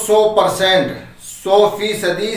100% 100%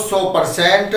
100%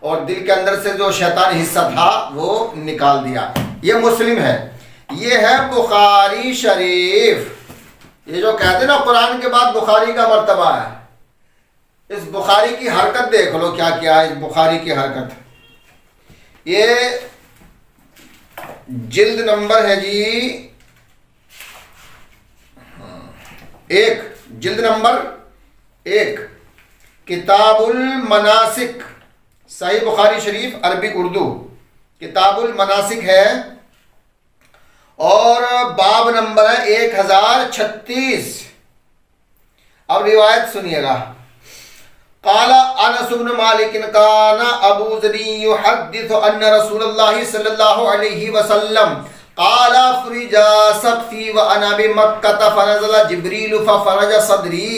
اور دل کے اندر سے جو شیطانی حصہ تھا وہ نکال دیا۔ یہ مسلم ہے، یہ ہے بخاری شریف۔ یہ جو کہتے ہیں نا قرآن کے بعد بخاری کا مرتبہ ہے، اس بخاری کی حرکت دیکھ لو کیا کیا ہے۔ اس بخاری کی حرکت، یہ جلد نمبر ہے جی 1، جلد نمبر 1، کتاب المناسک، صحیح بخاری شریف عربک اردو، کتاب المناسک ہے، اور باب نمبر ہے 1036۔ اب روایت سنیے گا۔ قال انس بن مالک كان ابو ذر يحدث ان رسول الله صلى الله عليه وسلم قال فرج سقفي وانا بمكة فنزل جبريل ففرج صدري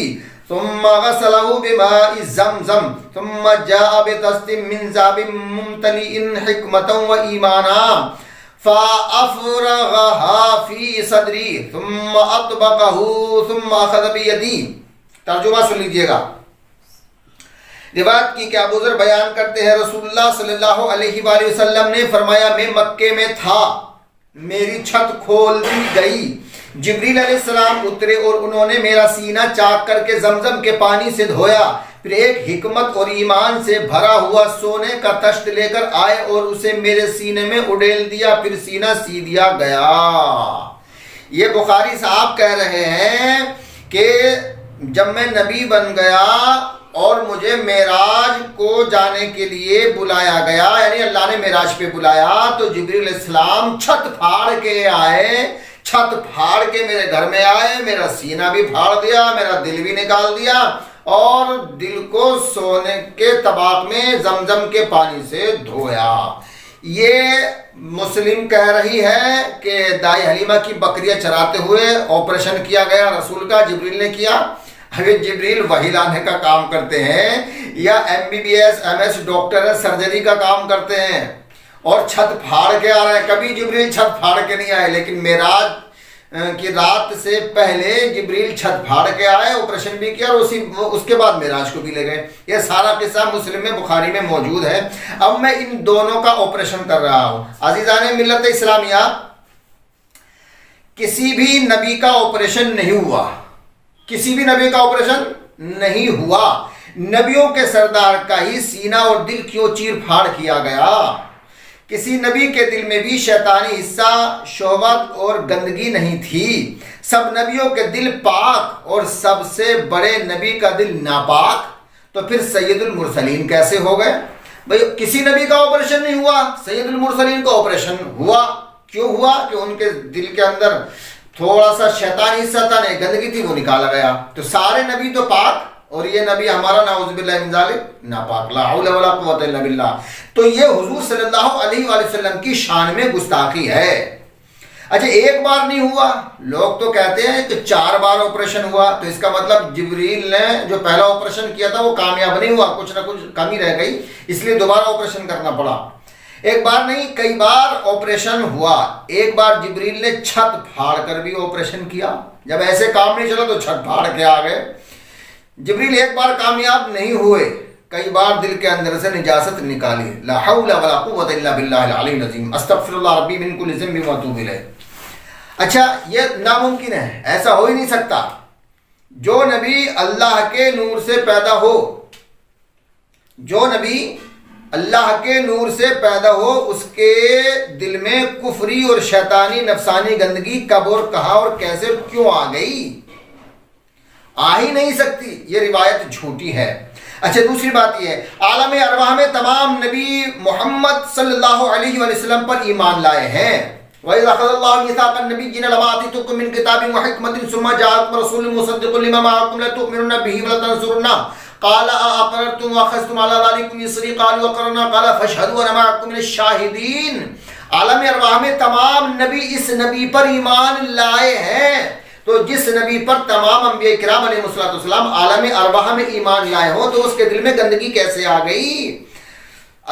ثم غسله بماء زمزم ثم جاء بطست من ذهب ممتلئ حكمة وإيمانا فأفرغها في صدري ثم أطبقه ثم أخذ بيدي۔ ترجمہ سن لیجئے گا۔ روایت کی کہ ابو ذر بیان کرتے ہیں رسول اللہ صلی اللہ علیہ وآلہ وسلم نے فرمایا میں مکے میں تھا، میری چھت کھول دی گئی، جبریل علیہ السلام اترے اور انہوں نے میرا سینہ چاک کر کے زمزم کے پانی سے دھویا، پھر ایک حکمت اور ایمان سے بھرا ہوا سونے کا تشت لے کر آئے اور اسے میرے سینے میں اڈیل دیا، پھر سینہ سی دیا گیا۔ یہ بخاری صاحب کہہ رہے ہیں کہ جب میں نبی بن گیا اور مجھے معراج کو جانے کے لیے بلایا گیا، یعنی اللہ نے معراج پہ بلایا، تو جبریل علیہ السلام چھت پھاڑ کے آئے، چھت پھاڑ کے میرے گھر میں آئے، میرا سینہ بھی پھاڑ دیا، میرا دل بھی نکال دیا، اور دل کو سونے کے طباق میں زمزم کے پانی سے دھویا۔ یہ مسلم کہہ رہی ہے کہ دائی حلیمہ کی بکریاں چراتے ہوئے آپریشن کیا گیا رسول کا، جبریل نے کیا۔ اگر جبریل وحی لانے کا کام کرتے ہیں یا MBBS MS ڈاکٹر سرجری کا کام کرتے ہیں اور چھت پھاڑ کے آ رہے ہیں، کبھی جبریل چھت پھاڑ کے نہیں آئے، لیکن معراج کی رات سے پہلے جبریل چھت پھاڑ کے آئے، آپریشن بھی کیا، اور اس کے بعد معراج کو بھی لے گئے۔ یہ سارا قصہ مسلم میں بخاری میں موجود ہے۔ اب میں ان دونوں کا آپریشن کر رہا ہوں۔ عزیزان ملت اسلامیہ، کسی بھی نبی کا آپریشن نہیں ہوا، کسی بھی نبی کا آپریشن نہیں ہوا، نبیوں کے سردار کا ہی سینہ اور دل کیوں چیر پھاڑ کیا گیا۔ کسی نبی کے دل میں بھی شیطانی حصہ، شہوت اور گندگی نہیں تھی۔ سب نبیوں کے دل پاک اور سب سے بڑے نبی کا دل ناپاک، تو پھر سید المرسلین کیسے ہو گئے؟ بھئی کسی نبی کا آپریشن نہیں ہوا، سید المرسلین کا آپریشن ہوا۔ کیوں ہوا؟ کہ ان کے دل کے اندر تھوڑا سا شیطانی حصہ تھا، نہیں گندگی تھی، وہ نکالا گیا۔ تو سارے نبی تو پاک، اور یہ نبی ہمارا نعوذ باللہ من ذالک ناپاک، لا حول ولا قوت الا باللہ۔ تو یہ حضور صلی اللہ علیہ وآلہ وسلم کی شان میں گستاخی ہے۔ اچھا ایک بار نہیں ہوا، لوگ تو کہتے ہیں کہ 4 بار آپریشن ہوا، تو اس کا مطلب جبریل نے جو پہلا آپریشن کیا تھا وہ کامیاب نہیں ہوا، کچھ نہ کچھ کمی رہ گئی، اس لیے دوبارہ آپریشن کرنا پڑا۔ ایک بار نہیں کئی بار آپریشن ہوا۔ ایک بار جبریل نے چھت پھاڑ کر بھی آپریشن کیا، جب ایسے کام نہیں چلا تو چھت پھاڑ کے آ گئے۔ جبریل ایک بار کامیاب نہیں ہوئے، کئی بار دل کے اندر سے نجاست نکالی۔ لا حول ولا قوت الا باللہ العلی العظیم، استغفر اللہ ربی من کل ذنب واتوب الیہ۔ اچھا یہ ناممکن ہے، ایسا ہو ہی نہیں سکتا۔ جو نبی اللہ کے نور سے پیدا ہو، جو نبی اللہ کے نور سے پیدا ہو، اس کے دل میں کفری اور شیطانی نفسانی گندگی کب اور کہاں اور کیسے اور کیوں آ گئی؟ آ ہی نہیں سکتی، یہ روایت جھوٹی ہے۔ اچھا دوسری بات یہ ہے، عالم ارواح میں تمام نبی محمد صلی اللہ علیہ وسلم پر ایمان لائے ہیں۔ وَإِذْ أَخَذَ اللَّهُ مِيثَاقَ النَّبِيِّينَ لَمَا آتَيْتُكُم مِّن كِتَابٍ وَحِكْمَةٍ ثُمَّ جَاءَكُمْ رَسُولٌ مُّصَدِّقٌ لِّمَا مَعَكُمْ لَتُؤْمِنُنَّ بِهِ وَلَتَنصُرُنَّهُ قال أأقررتم وأخذتم على ذلكم إصري قالوا أقررنا قال فاشهدوا وأنا معكم من الشاهدين۔ عالم ارواح میں تمام نبی اس نبی پر ایمان لائے ہیں، تو جس نبی پر تمام انبیاء کرام علیہ السلام عالم ارواح میں ایمان لائے ہوں تو اس کے دل میں گندگی کیسے آ گئی؟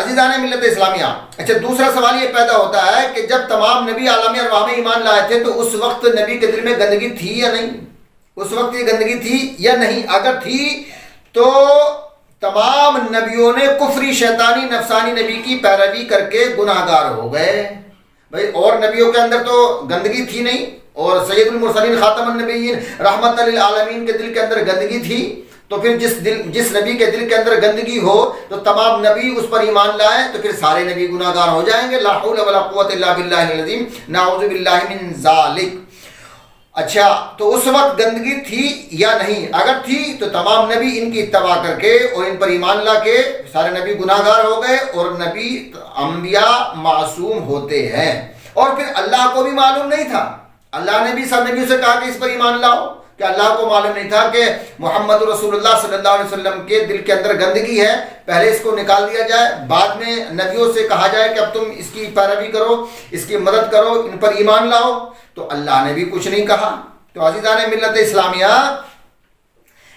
عزیزان ملت اسلامیہ، اچھا دوسرا سوال یہ پیدا ہوتا ہے کہ جب تمام نبی عالم ارواح میں ایمان لائے تھے تو اس وقت نبی کے دل میں گندگی تھی یا نہیں؟ اس وقت یہ گندگی تھی یا نہیں؟ اگر تھی تو تمام نبیوں نے کفری شیطانی نفسانی نبی کی پیروی کر کے گناہ گار ہو گئے. بھائی اور نبیوں کے اندر تو گندگی تھی نہیں، اور سید المرسلین خاتم النبیین رحمت للعالمین کے دل کے اندر گندگی تھی، تو پھر جس نبی کے دل کے اندر گندگی ہو تو تمام نبی اس پر ایمان لائے تو پھر سارے نبی گناہ گار ہو جائیں گے. لا حول ولا قوت الا باللہ العظیم، نعوذ باللہ من ذالک. اچھا تو اس وقت گندگی تھی یا نہیں؟ اگر تھی تو تمام نبی ان کی اتباع کر کے اور ان پر ایمان لا کے سارے نبی گناہ گار ہو گئے، اور نبی انبیاء معصوم ہوتے ہیں. اور پھر اللہ کو بھی معلوم نہیں تھا، اللہ نے بھی سب نبیوں سے کہا کہ اس پر ایمان لاؤ، کہ اللہ کو معلوم نہیں تھا کہ محمد رسول اللہ صلی اللہ علیہ وسلم کے دل کے اندر گندگی ہے، پہلے اس کو نکال دیا جائے، بعد میں نبیوں سے کہا جائے کہ اب تم اس کی پیروی کرو، اس کی مدد کرو، ان پر ایمان لاؤ. تو اللہ نے بھی کچھ نہیں کہا. تو عزیزان ملت اسلامیہ،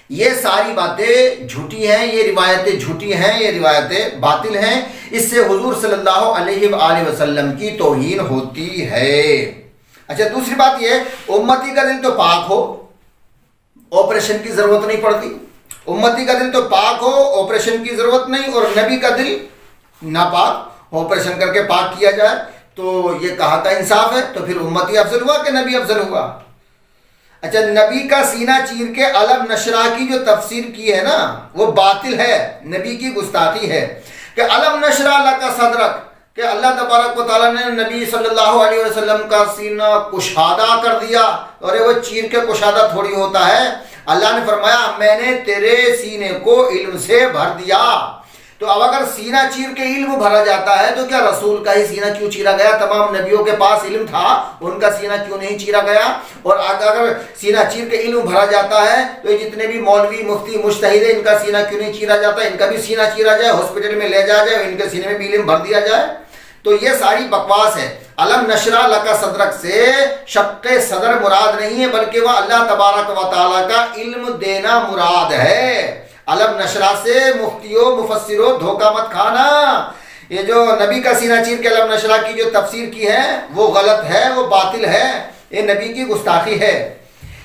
یہ ساری باتیں جھوٹی ہیں، یہ روایتیں جھوٹی ہیں، یہ روایتیں باطل ہیں. اس سے حضور صلی اللہ علیہ وآلہ وسلم کی توہین ہوتی ہے. اچھا دوسری بات یہ، امتی کا دل تو پاک ہو، آپریشن کی ضرورت نہیں پڑتی. امتی کا دل تو پاک ہو، آپریشن کی ضرورت نہیں، اور نبی کا دل ناپاک، آپریشن کر کے پاک کیا جائے، تو یہ کہاں کا انصاف ہے؟ تو پھر امتی افضل ہوا کہ نبی افضل ہوا؟ اچھا نبی کا سینہ چیر کے علم نشرہ کی جو تفسیر کی ہے نا، وہ باطل ہے، نبی کی گستاخی ہے. کہ علم نشرہ لک صدرک، کہ اللہ تبارک و تعالیٰ نے نبی صلی اللہ علیہ وسلم کا سینہ کشادہ کر دیا. اور وہ چیر کے کشادہ تھوڑی ہوتا ہے. اللہ نے فرمایا میں نے تیرے سینے کو علم سے بھر دیا. تو اب اگر سینہ چیر کے علم بھرا جاتا ہے تو کیا رسول کا ہی سینہ کیوں چیرا گیا؟ تمام نبیوں کے پاس علم تھا، ان کا سینہ کیوں نہیں چیرا گیا؟ اور اگر سینہ چیر کے علم بھرا جاتا ہے تو یہ جتنے بھی مولوی مفتی مجتہد ہیں، ان کا سینہ کیوں نہیں چیرا جاتا؟ ان کا بھی سینہ چیرا جائے، ہاسپٹل میں لے جایا جائے، ان کے سینے میں بھی علم بھر دیا جائے. تو یہ ساری بکواس ہے. علم نشرہ لک صدرک سے شق صدر مراد نہیں ہے، بلکہ وہ اللہ تبارک و تعالیٰ کا علم دینا مراد ہے. علم نشرہ سے مفتیوں مفسروں دھوکہ مت کھانا. یہ جو نبی کا سینہ چیر کے علم نشرہ کی جو تفسیر کی ہے وہ غلط ہے، وہ باطل ہے، یہ نبی کی گستاخی ہے.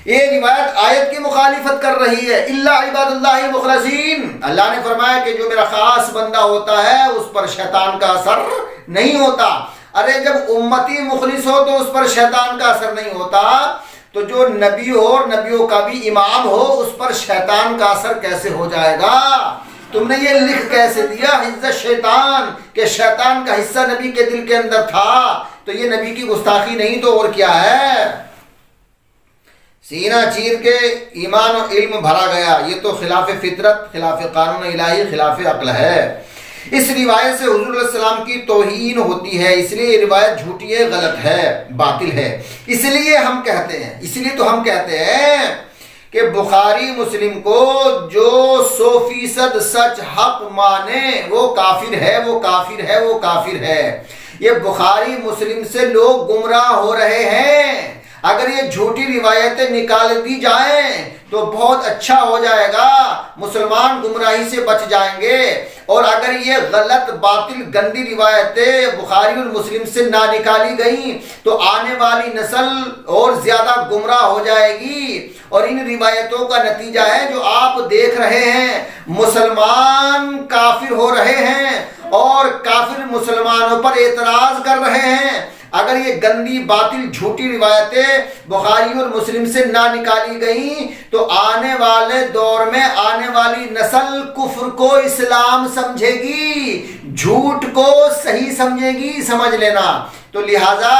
یہ روایت آیت کی مخالفت کر رہی ہے. الا عباد اللہ المخلصین، اللہ نے فرمایا کہ جو میرا خاص بندہ ہوتا ہے اس پر شیطان کا اثر نہیں ہوتا. ارے جب امتی مخلص ہو تو اس پر شیطان کا اثر نہیں ہوتا، تو جو نبی ہو اور نبیوں کا بھی امام ہو اس پر شیطان کا اثر کیسے ہو جائے گا؟ تم نے یہ لکھ کیسے دیا حفظ شیطان، کہ شیطان کا حصہ نبی کے دل کے اندر تھا؟ تو یہ نبی کی گستاخی نہیں تو اور کیا ہے؟ سینہ چیر کے ایمان و علم بھرا گیا، یہ تو خلاف فطرت، خلاف قانون الہی، خلاف عقل ہے. اس روایت سے حضور علیہ السلام کی توہین ہوتی ہے، اس لیے یہ روایت جھوٹی ہے، غلط ہے، باطل ہے. اس لیے ہم کہتے ہیں کہ بخاری مسلم کو جو 100% سچ حق مانے وہ کافر ہے، وہ کافر ہے، وہ کافر ہے. یہ بخاری مسلم سے لوگ گمراہ ہو رہے ہیں. اگر یہ جھوٹی روایتیں نکال دی جائیں تو بہت اچھا ہو جائے گا، مسلمان گمراہی سے بچ جائیں گے. اور اگر یہ غلط باطل گندی روایتیں بخاری اور مسلم سے نہ نکالی گئیں تو آنے والی نسل اور زیادہ گمراہ ہو جائے گی. اور ان روایتوں کا نتیجہ ہے جو آپ دیکھ رہے ہیں، مسلمان کافر ہو رہے ہیں اور کافر مسلمانوں پر اعتراض کر رہے ہیں. اگر یہ گندی باطل جھوٹی روایتیں بخاری اور مسلم سے نہ نکالی گئیں تو آنے والے دور میں آنے والی نسل کفر کو اسلام سمجھے گی، جھوٹ کو صحیح سمجھے گی، سمجھ لینا. تو لہٰذا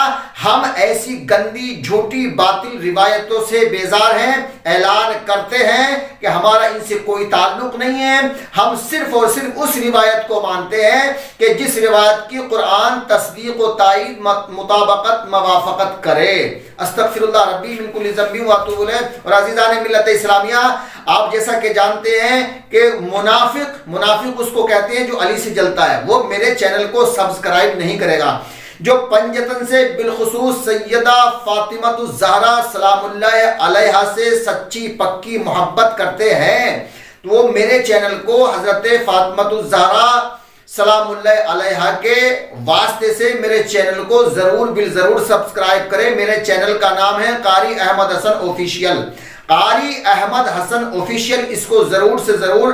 ہم ایسی گندی جھوٹی باطل روایتوں سے بیزار ہیں، اعلان کرتے ہیں کہ ہمارا ان سے کوئی تعلق نہیں ہے. ہم صرف اور صرف اس روایت کو مانتے ہیں کہ جس روایت کی قرآن تصدیق و تائید مطابقت موافقت کرے. استغفر اللہ ربی من کل ذنب واتوب الیہ. اور عزیزان ملت اسلامیہ، آپ جیسا کہ جانتے ہیں کہ منافق اس کو کہتے ہیں جو علی سے جلتا ہے. وہ میرے چینل کو سبسکرائب نہیں کرے گا. جو پنجتن سے بالخصوص سیدہ فاطمہ الزہرا سلام اللہ علیہا سے سچی پکی محبت کرتے ہیں تو وہ میرے چینل کو حضرت فاطمہ الزہرا سلام اللہ علیہا کے واسطے سے میرے چینل کو ضرور بالضرور سبسکرائب کریں. میرے چینل کا نام ہے قاری احمد حسن آفیشیل. قاری احمد حسن آفیشیل، اس کو ضرور سے ضرور